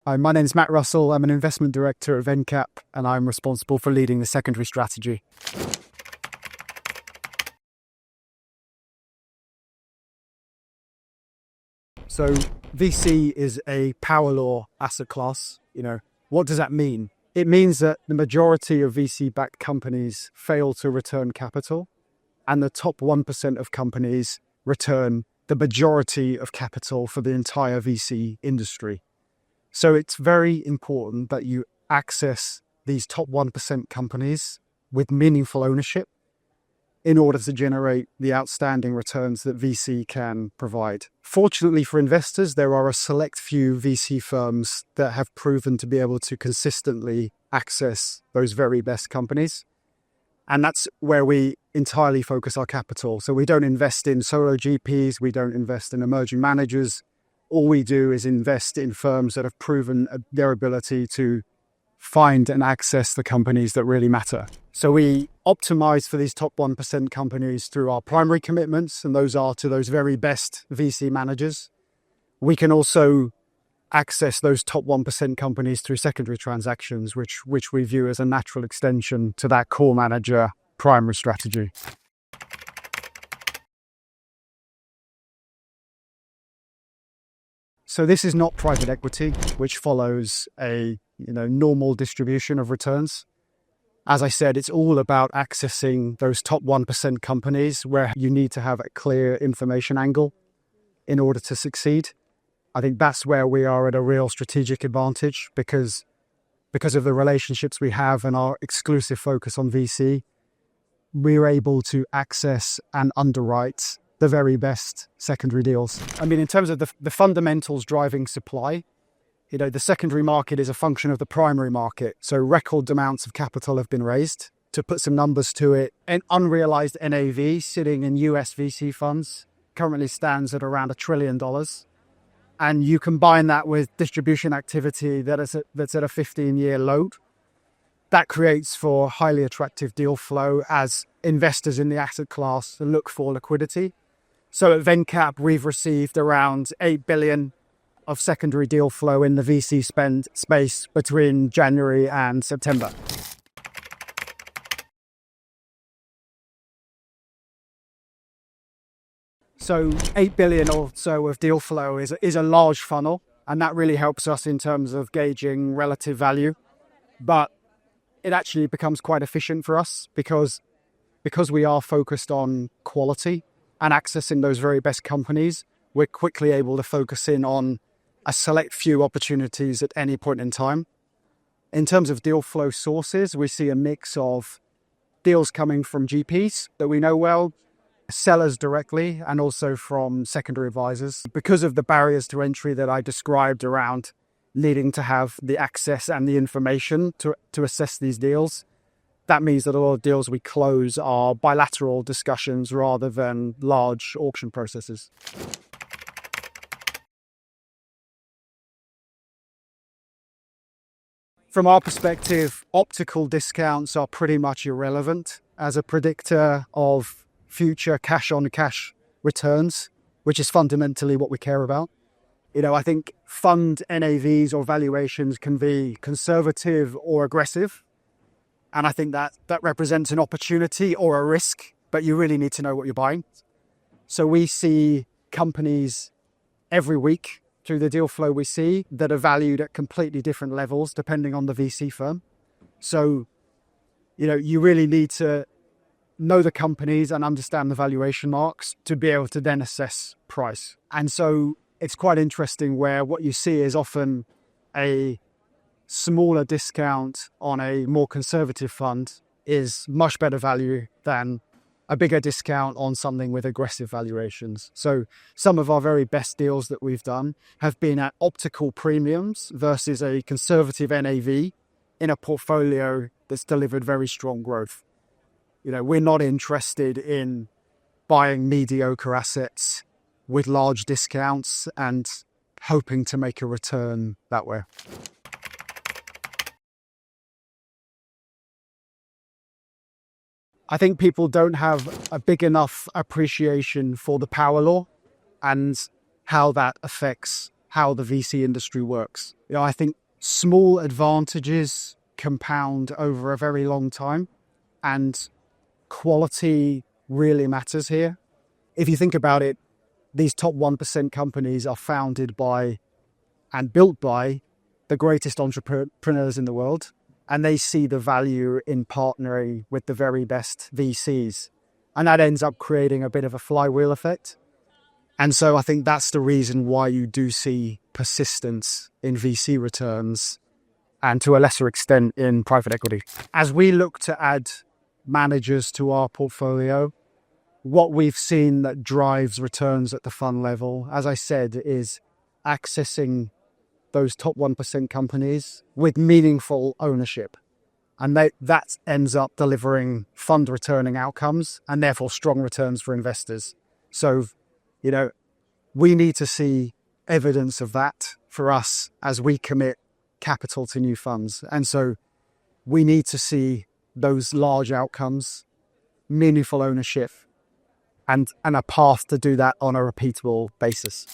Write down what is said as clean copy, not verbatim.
Hi, my name is Matt Russell. I'm an investment director at VenCap, and I'm responsible for leading the secondary strategy. So VC is a power law asset class. What does that mean? It means that the majority of VC-backed companies fail to return capital, and the top 1% of companies return the majority of capital for the entire VC industry. So it's very important that you access these top 1% companies with meaningful ownership in order to generate the outstanding returns that VC can provide. Fortunately for investors, there are a select few VC firms that have proven to be able to consistently access those very best companies. And that's where we entirely focus our capital. So we don't invest in solo GPs, we don't invest in emerging managers. All we do is invest in firms that have proven their ability to find and access the companies that really matter. So we optimize for these top 1% companies through our primary commitments, and those are to those very best VC managers. We can also access those top 1% companies through secondary transactions, which we view as a natural extension to that core manager primary strategy. So this is not private equity, which follows a normal distribution of returns. As I said, it's all about accessing those top 1% companies where you need to have a clear information angle in order to succeed. I think that's where we are at a real strategic advantage because of the relationships we have and our exclusive focus on VC, we're able to access and underwrite the very best secondary deals. I mean, in terms of the fundamentals driving supply, the secondary market is a function of the primary market. So record amounts of capital have been raised. To put some numbers to it, an unrealized NAV sitting in US VC funds currently stands at around $1 trillion. And you combine that with distribution activity that's at a 15-year low. That creates for highly attractive deal flow as investors in the asset class look for liquidity. So at VenCap, we've received around $8 billion of secondary deal flow in the VC spend space between January and September. So 8 billion or so of deal flow is a large funnel, and that really helps us in terms of gauging relative value. But it actually becomes quite efficient for us because we are focused on quality and accessing those very best companies. We're quickly able to focus in on a select few opportunities at any point in time. In terms of deal flow sources, we see a mix of deals coming from GPs that we know well, sellers directly, and also from secondary advisors. Because of the barriers to entry that I described around needing to have the access and the information to assess these deals, that means that a lot of deals we close are bilateral discussions rather than large auction processes. From our perspective, optical discounts are pretty much irrelevant as a predictor of future cash-on-cash returns, which is fundamentally what we care about. I think fund NAVs or valuations can be conservative or aggressive. And I think that represents an opportunity or a risk, but you really need to know what you're buying. So we see companies every week through the deal flow we see that are valued at completely different levels depending on the VC firm. So, you really need to know the companies and understand the valuation marks to be able to then assess price. And so it's quite interesting where what you see is often a smaller discount on a more conservative fund is much better value than a bigger discount on something with aggressive valuations. So some of our very best deals that we've done have been at optical premiums versus a conservative NAV in a portfolio that's delivered very strong growth. We're not interested in buying mediocre assets with large discounts and hoping to make a return that way. I think people don't have a big enough appreciation for the power law and how that affects how the VC industry works. I think small advantages compound over a very long time, and quality really matters here. If you think about it, these top 1% companies are founded by and built by the greatest entrepreneurs in the world, and they see the value in partnering with the very best VCs. And that ends up creating a bit of a flywheel effect. And so I think that's the reason why you do see persistence in VC returns and to a lesser extent in private equity. As we look to add managers to our portfolio, what we've seen that drives returns at the fund level, as I said, is accessing those top 1% companies with meaningful ownership. And that ends up delivering fund returning outcomes and therefore strong returns for investors. So, we need to see evidence of that for us as we commit capital to new funds. And so we need to see those large outcomes, meaningful ownership, and a path to do that on a repeatable basis.